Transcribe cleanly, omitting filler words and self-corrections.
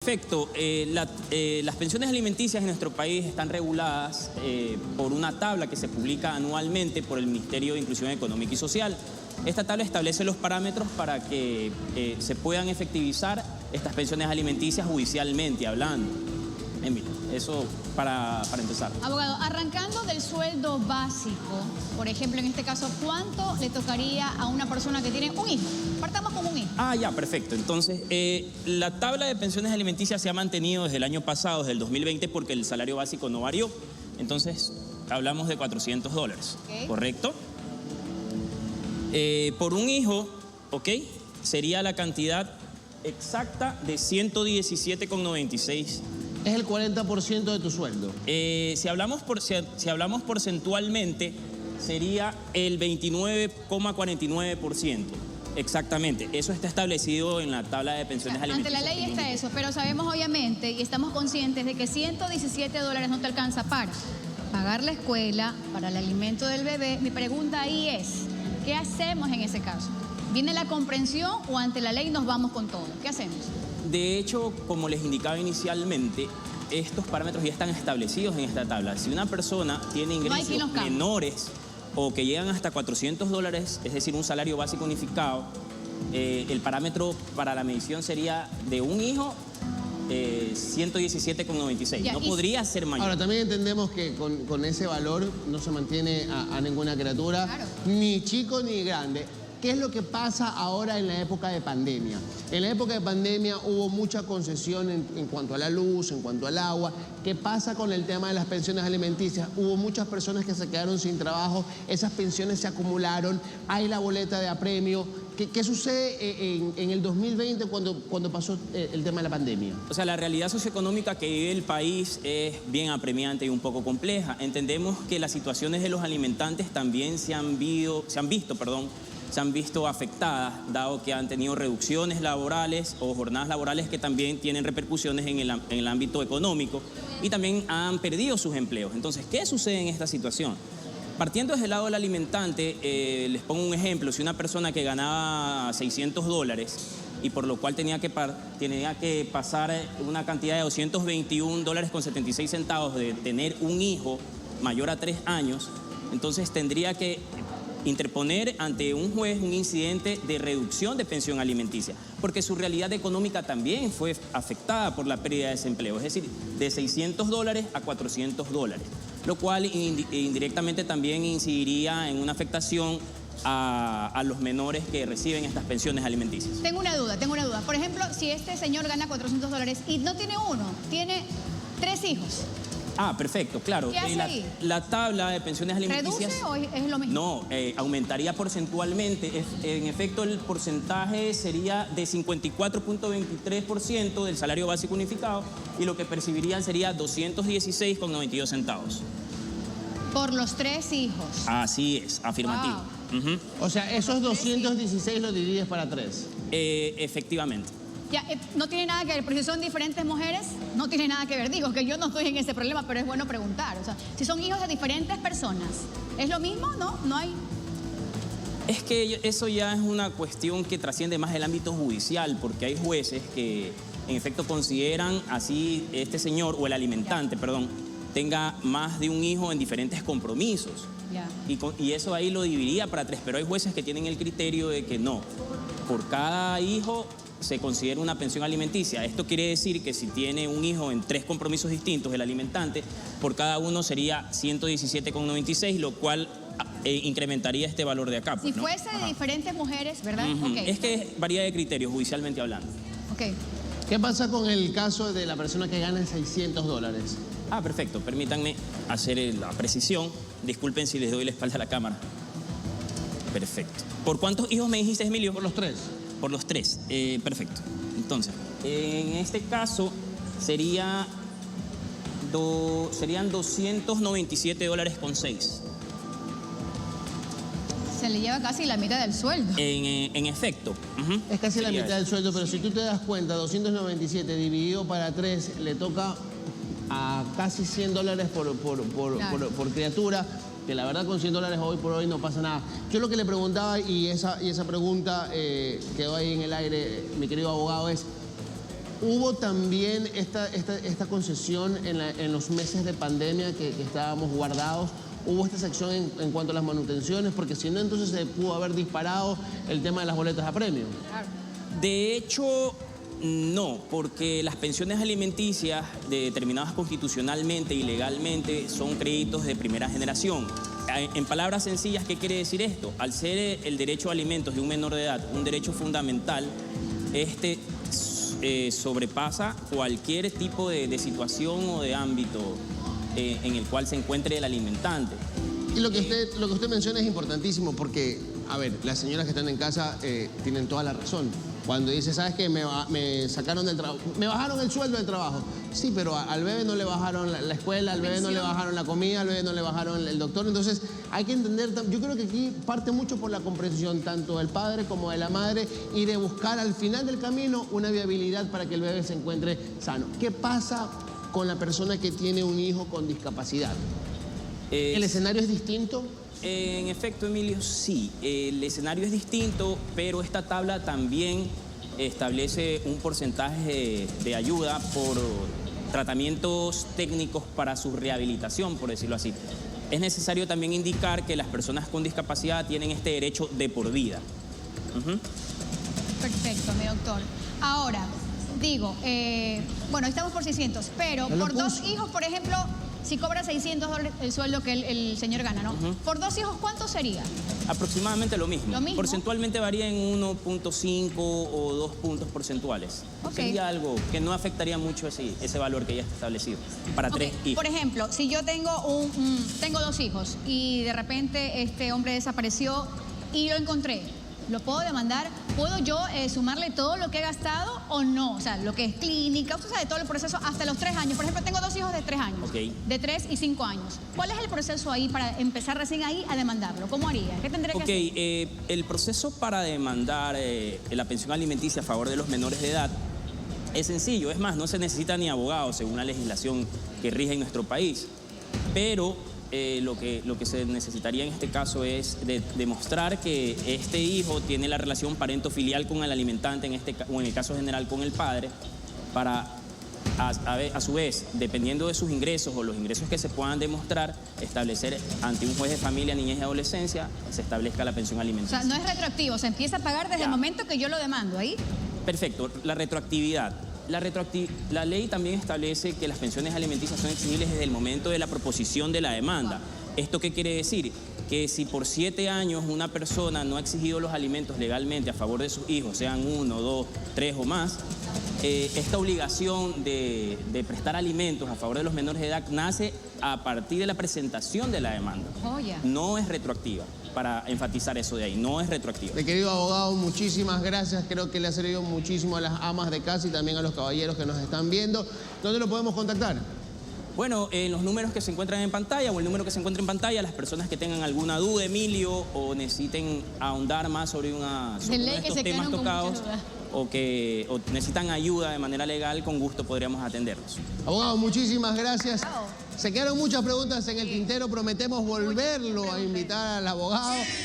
Perfecto. Las pensiones alimenticias en nuestro país están reguladas por una tabla que se publica anualmente por el Ministerio de Inclusión Económica y Social. Esta tabla establece los parámetros para que se puedan efectivizar estas pensiones alimenticias judicialmente hablando. Mira, eso para empezar. Abogado, arrancando del sueldo básico, por ejemplo, en este caso, ¿cuánto le tocaría a una persona que tiene un hijo? Partamos con un hijo. Ah, ya, perfecto. Entonces, la tabla de pensiones alimenticias se ha mantenido desde el año pasado, desde el 2020, porque el salario básico no varió. Entonces, hablamos de $400, Okay. ¿Correcto? Por un hijo, ¿ok? Sería la cantidad exacta de 117,96. Es el 40% de tu sueldo. Si hablamos porcentualmente, sería el 29,49%. Exactamente. Eso está establecido en la tabla de pensiones alimenticias. Ante la ley está eso, pero sabemos obviamente y estamos conscientes de que $117 no te alcanza para pagar la escuela, para el alimento del bebé. Mi pregunta ahí es, ¿qué hacemos en ese caso? ¿Viene la comprensión o ante la ley nos vamos con todo? ¿Qué hacemos? De hecho, como les indicaba inicialmente, estos parámetros ya están establecidos en esta tabla. Si una persona tiene ingresos menores o que llegan hasta $400, es decir, un salario básico unificado, el parámetro para la medición sería de un hijo 117,96. No podría ser mayor. Ahora, también entendemos que con ese valor no se mantiene a ninguna criatura, claro, ni chico ni grande. ¿Qué es lo que pasa ahora en la época de pandemia? En la época de pandemia hubo mucha concesión en cuanto a la luz, en cuanto al agua. ¿Qué pasa con el tema de las pensiones alimenticias? Hubo muchas personas que se quedaron sin trabajo, esas pensiones se acumularon, hay la boleta de apremio. ¿Qué sucede en el 2020 cuando pasó el tema de la pandemia? O sea, la realidad socioeconómica que vive el país es bien apremiante y un poco compleja. Entendemos que las situaciones de los alimentantes también se han visto afectadas, dado que han tenido reducciones laborales o jornadas laborales que también tienen repercusiones en el ámbito económico y también han perdido sus empleos. Entonces, ¿qué sucede en esta situación? Partiendo desde el lado del alimentante, les pongo un ejemplo. Si una persona que ganaba $600 y por lo cual tenía que pasar una cantidad de $221,76 de tener un hijo mayor a 3 años, entonces tendría que interponer ante un juez un incidente de reducción de pensión alimenticia, porque su realidad económica también fue afectada por la pérdida de desempleo, es decir, de $600 a $400, lo cual indirectamente también incidiría en una afectación a los menores que reciben estas pensiones alimenticias. Tengo una duda. Por ejemplo, si este señor gana $400 y no tiene uno, tiene 3 hijos. Ah, perfecto, claro. ¿Qué hace ahí? La tabla de pensiones alimenticias... ¿Reduce o es lo mismo? No, aumentaría porcentualmente. En efecto, el porcentaje sería de 54,23% del salario básico unificado y lo que percibirían sería $216,92. Por los 3 hijos. Así es, afirmativo. Wow. O sea, esos 216 los divides para 3. Efectivamente. Ya, no tiene nada que ver, porque si son diferentes mujeres, no tiene nada que ver. Digo que yo no estoy en ese problema, pero es bueno preguntar. O sea, si son hijos de diferentes personas, ¿es lo mismo? No hay... Es que eso ya es una cuestión que trasciende más el ámbito judicial, porque hay jueces que en efecto consideran así este señor, o el alimentante, perdón, tenga más de un hijo en diferentes compromisos. Ya. Y eso ahí lo dividiría para 3, pero hay jueces que tienen el criterio de que no, por cada hijo se considera una pensión alimenticia. Esto quiere decir que si tiene un hijo en 3 compromisos distintos, el alimentante, por cada uno sería 117,96, lo cual incrementaría este valor de acá. Si fuese de diferentes mujeres, ¿verdad? Okay. Es que varía de criterios, judicialmente hablando. Ok. ¿Qué pasa con el caso de la persona que gana $600? Ah, perfecto. Permítanme hacer la precisión. Disculpen si les doy la espalda a la cámara. Perfecto. ¿Por cuántos hijos me dijiste, Emilio? Por los 3. Por los 3, perfecto. Entonces, en este caso serían $297,6. Se le lleva casi la mitad del sueldo. En efecto. Es casi la mitad del sueldo, pero si tú te das cuenta, 297 dividido para 3 le toca a casi $100 por criatura. que la verdad con $100 hoy por hoy no pasa nada. Yo lo que le preguntaba, y esa pregunta quedó ahí en el aire, mi querido abogado, es Hubo también esta concesión en los meses de pandemia que estábamos guardados. Hubo esta sección en cuanto a las manutenciones, porque si no, entonces se pudo haber disparado el tema de las boletas a premio. De hecho, no, porque las pensiones alimenticias determinadas constitucionalmente y legalmente son créditos de primera generación. En palabras sencillas, ¿qué quiere decir esto? Al ser el derecho a alimentos de un menor de edad un derecho fundamental, sobrepasa cualquier tipo de situación o de ámbito en el cual se encuentre el alimentante. Y lo que usted menciona es importantísimo porque, a ver, las señoras que están en casa tienen toda la razón. Cuando dice, ¿sabes qué? Me sacaron del trabajo, me bajaron el sueldo del trabajo. Sí, pero al bebé no le bajaron la escuela, al bebé no le bajaron la comida, al bebé no le bajaron el doctor. Entonces hay que entender, yo creo que aquí parte mucho por la comprensión tanto del padre como de la madre y de buscar al final del camino una viabilidad para que el bebé se encuentre sano. ¿Qué pasa con la persona que tiene un hijo con discapacidad? ¿El escenario es distinto? En efecto, Emilio, sí. El escenario es distinto, pero esta tabla también establece un porcentaje de ayuda por tratamientos técnicos para su rehabilitación, por decirlo así. Es necesario también indicar que las personas con discapacidad tienen este derecho de por vida. Perfecto, mi doctor. Ahora, digo, bueno, estamos por 600, pero por 2 hijos, por ejemplo, si cobra $600 el sueldo que el señor gana, ¿no? Por 2 hijos, ¿cuánto sería? Aproximadamente lo mismo. ¿Lo mismo? Porcentualmente varía en 1.5 o 2 puntos porcentuales. Sería algo que no afectaría mucho ese valor que ya está establecido para 3 hijos. Por ejemplo, si yo tengo 2 hijos y de repente este hombre desapareció y lo encontré, ¿lo puedo demandar? ¿Puedo yo sumarle todo lo que he gastado o no? O sea, lo que es clínica, usted sabe, todo el proceso hasta los 3 años. Por ejemplo, tengo 2 hijos de 3 años, de 3 y 5 años. ¿Cuál es el proceso ahí para empezar recién ahí a demandarlo? ¿Cómo haría? ¿Qué tendría que hacer? El proceso para demandar la pensión alimenticia a favor de los menores de edad es sencillo. Es más, no se necesita ni abogado según la legislación que rige en nuestro país. Pero lo que se necesitaría en este caso es demostrar que este hijo tiene la relación parento-filial con el alimentante, o en el caso general con el padre, para a su vez, dependiendo de sus ingresos o los ingresos que se puedan demostrar, establecer ante un juez de familia, niñez y adolescencia, se establezca la pensión alimenticia. O sea, no es retroactivo, se empieza a pagar desde el momento que yo lo demando, ¿ahí? Perfecto, la retroactividad. La ley también establece que las pensiones alimenticias son exigibles desde el momento de la proposición de la demanda. ¿Esto qué quiere decir? Que si por 7 años una persona no ha exigido los alimentos legalmente a favor de sus hijos, sean 1, 2, 3 o más, esta obligación de prestar alimentos a favor de los menores de edad nace a partir de la presentación de la demanda. No es retroactiva. Para enfatizar eso de ahí, no es retroactivo. Mi querido abogado, muchísimas gracias. Creo que le ha servido muchísimo a las amas de casa y también a los caballeros que nos están viendo. ¿Dónde lo podemos contactar? Bueno, en los números que se encuentran en pantalla o el número que se encuentra en pantalla, las personas que tengan alguna duda, Emilio, o necesiten ahondar más sobre estos temas tocados o necesitan ayuda de manera legal, con gusto podríamos atenderlos. Abogado, muchísimas gracias. Se quedaron muchas preguntas en el tintero, prometemos volverlo a invitar al abogado.